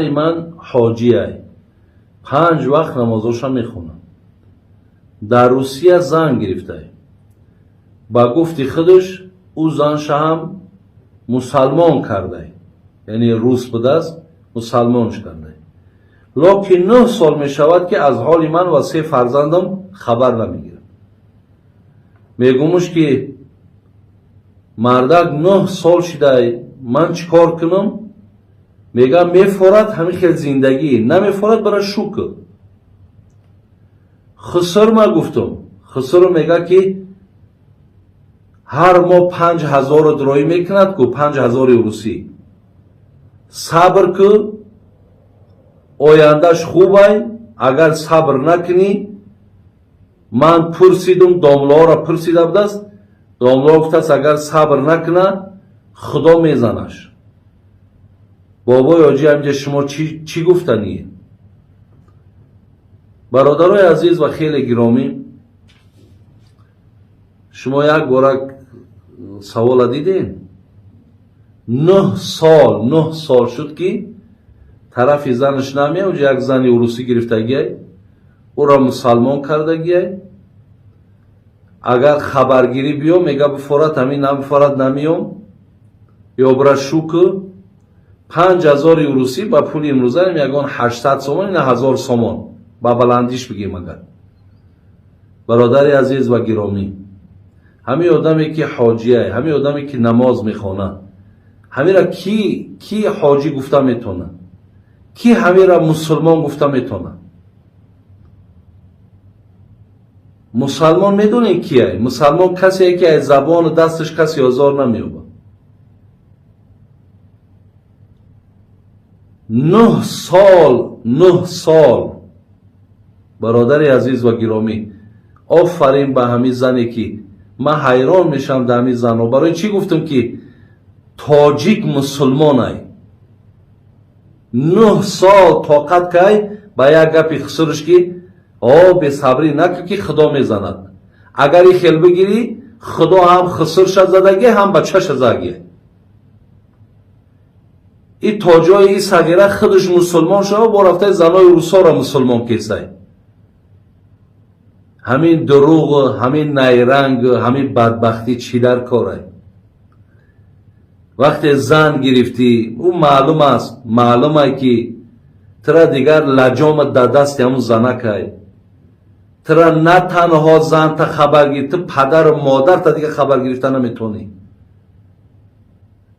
من حاجیه 5 وقت نمازاشم میخونم. در روسیه زن گرفته، با گفتی خودش او زنش هم مسلمان کرده، یعنی روس بوده است مسلمانش کرده. لکن 9 سال می شود که از حال من و 3 فرزندم خبر نمیگیرم. میگومش که مردک 9 سال شده من چیکار کنم؟ میگم میفورد همین خیلی زندگی، نمیفورد برای شوک. خسر ما گفتم، خسر میگه که هر ماه 5000 درایی میکند که 5000 روسی. صبر که آیندهش خوبه، اگر صبر نکنی. من پرسیدم، داملا را پرسیده بود است، داملا گفت است اگر صبر نکنه خدا میزنش. بابای حاجی همینجا شما چی گفتنیه؟ برادرای عزیز و خیلی گرامی، شما یک بار سوال دیدین؟ 9 سال شد که طرف زنش نمیه، اونجا یک زنی روسی گرفته گیه، او را مسلمان کرده گیه. اگر خبرگیری بیام میگه بفورد همین نمیفورد نمیام، یا برای شوک 5000 روسی با پول امروزه میگن 800 سومان، نه 1000 سومان با بلندیش بگیم. اگر برادر عزیز و گرامی، همین آدمی که حاجیه، همین آدمی که نماز میخونه، همین را کی حاجی گفته میتونه؟ کی همین را مسلمان گفته میتونه؟ مسلمان میدونی کیه؟ مسلمان کسیه که از زبان دستش کسی آزار نمیوبه. 9 سال برادر عزیز و گرامی، آفرین به همین زنی که من حیران میشم در همین زن. و برای چی گفتم که تاجیک مسلمان ای 9 سال طاقت که با یک گپی خسرش که به صبری نکن که خدا میزند. اگر این خیل بگیری خدا هم خسرش زدگی هم بچهش زدگی. این تاجای این صغیره خودش مسلمان شده با رفته زنای روسا را مسلمان کسته. همین دروغ، همین نیرنگ، همین بدبختی چی در کاره؟ وقتی زن گرفتی او معلومه که ترا دیگر لجام در دست همون زنکه، ترا نه تنها زن تا خبر گرفته، پدر و مادر تا دیگه خبر گرفته نمیتونی.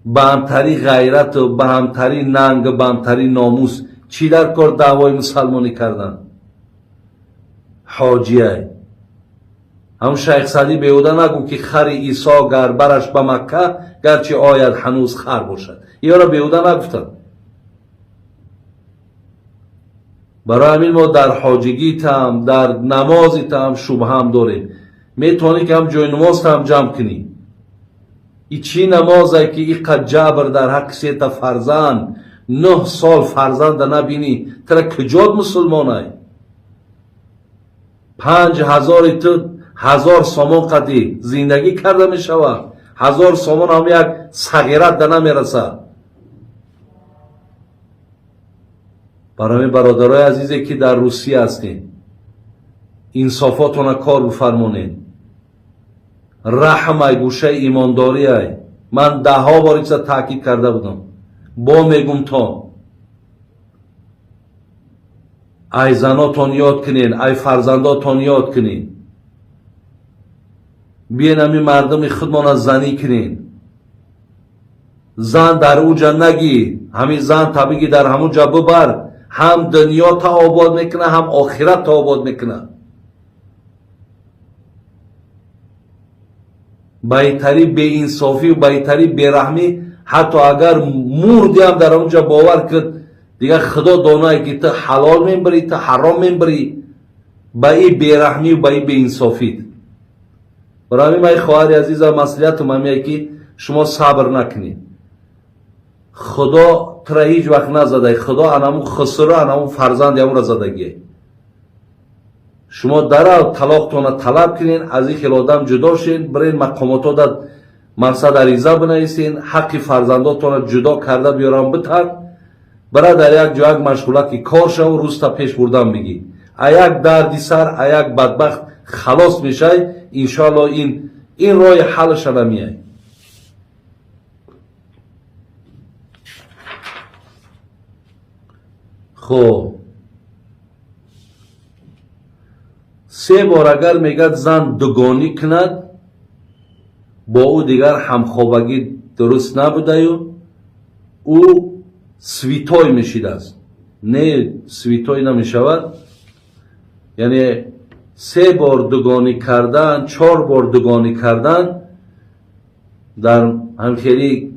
به همتری غیرت و به همتری ننگ و به همتری ناموس چی در کار دعوای مسلمانی کردن؟ حاجیه. هم شیخ سعدی بیهوده نگو که خر عیسی گر برش به مکه گرچه آید هنوز خر باشد. یا را بیهوده نگفتن. برای همین ما در حاجگی تام، در نمازی تام شبه هم داریم. میتونی که هم جای نماز هم جمع کنی. ای چی نمازه که ای قد جبر در حق سیت فرزند، 9 سال فرزند نبینی، ترا کجاد مسلمانه؟ 5000 تو 1000 سامان قدی زندگی کرده می شود. 1000 سامان هم یک صغیرت در نمیرسه. برای برادرای عزیزی که در روسیه هستین، انصافاتون کار بفرمونین. رحم ای گوشه ایمانداری ای. من 10 بار ایسا تاکید کرده بودم، با میگم تا ای زناتون یاد کنین، ای فرزنداتون یاد کنین. بیاین همین مردم خودمان از زنی کنین. زن در اوجا نگی، همین زن طبیعی در همون جا ببر، هم دنیا تا آباد میکنه هم آخرت تا آباد میکنه. بهتری به انصافی و بهتری به رحمی، حتی اگر مردی هم در اونجا باور کرد دیگه خدا دانایی که تو حلال میبری تو حرام میبری، به این به رحمی و به این به انصافی. برای همین من خواهر عزیزم مسئولیتم همیه که شما صبر نکنید. خدا ترا هیچ وقت نزده، خدا انمو خسره انمو فرزند همون را زدگی. شما در طلاقتون طلب کنین، از این خیل آدم جدا شین، برین مقامات داد مقصد عریضه بنویسین، حق فرزنداتون جدا کرده بیارم بتر. برادر یک جا یک مشغولات کار شو روستا پیش بردن بگی یک دردی سر یک بدبخت خلاص میشه انشالله این راه حلش را میای. خب 3 بار اگر میگد زن دوگانی کند با او دیگر همخوابگی درست نبوده او سویتای میشید است، نه سویتای نمیشود. یعنی 3 بار دوگانی کردن 4 بار دوگانی کردن در همخیلی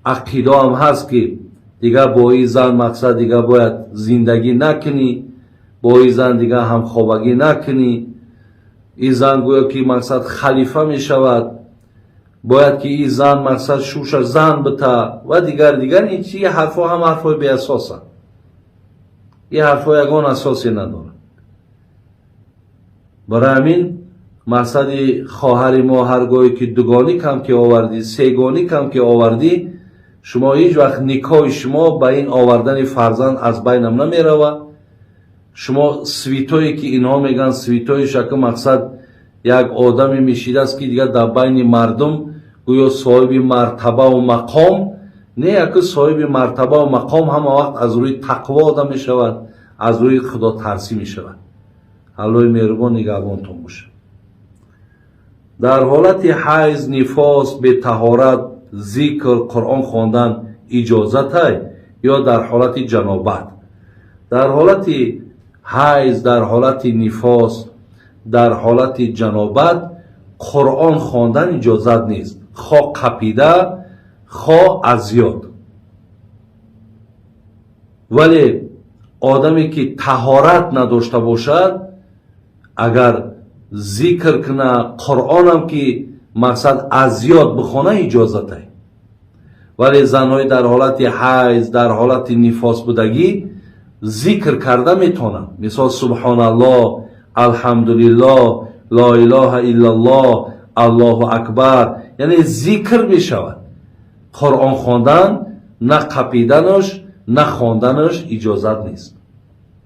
عقیده هم هست که دیگه با این زن مقصد دیگه باید زندگی نکنی، با این زن دیگه همخوابگی نکنی، این زن گویا که مقصد خلیفه می شود، باید که این زن مقصد شوش زن بتا و دیگر این چی حرفا هم حرفای بی اساس هست. این حرفا یگان اساسی نداره. برای همین مقصد خواهر ما هرگاهی که دوگانی کم که آوردی 3گانی کم که آوردی شما هیچ وقت نکاح شما به این آوردن فرزند از بینم نمی رود. شما سویتایی که اینها میگن سویتای شکل مقصد یک آدمی میشید است که دیگه در بین مردم گویا صاحب مرتبه و مقام، نه یک صاحب مرتبه و مقام هم وقت از روی تقوا آدم می شود، از روی خدا ترسی می شود. الله مهربان نگهبانتون باشه. در حالت حیض نفاس به طهارت ذکر قرآن خواندن اجازت است یا در حالت جنابت؟ در حالت حیض، در حالت نفاس، در حالت جنابت قرآن خواندن اجازت نیست، خواه قپیده خواه ازیاد. ولی آدمی که طهارت نداشته باشد اگر ذکر کنه قرآن هم که مقصد ازیاد بخونه اجازت است. ولی زنهای در حالت حیض در حالت نفاس بودگی ذکر کرده میتونن، مثال سبحان الله، الحمدلله، لا اله الا الله، الله اکبر، یعنی ذکر میشود. قرآن خواندن نه قپیدنش نه خواندنش اجازت نیست.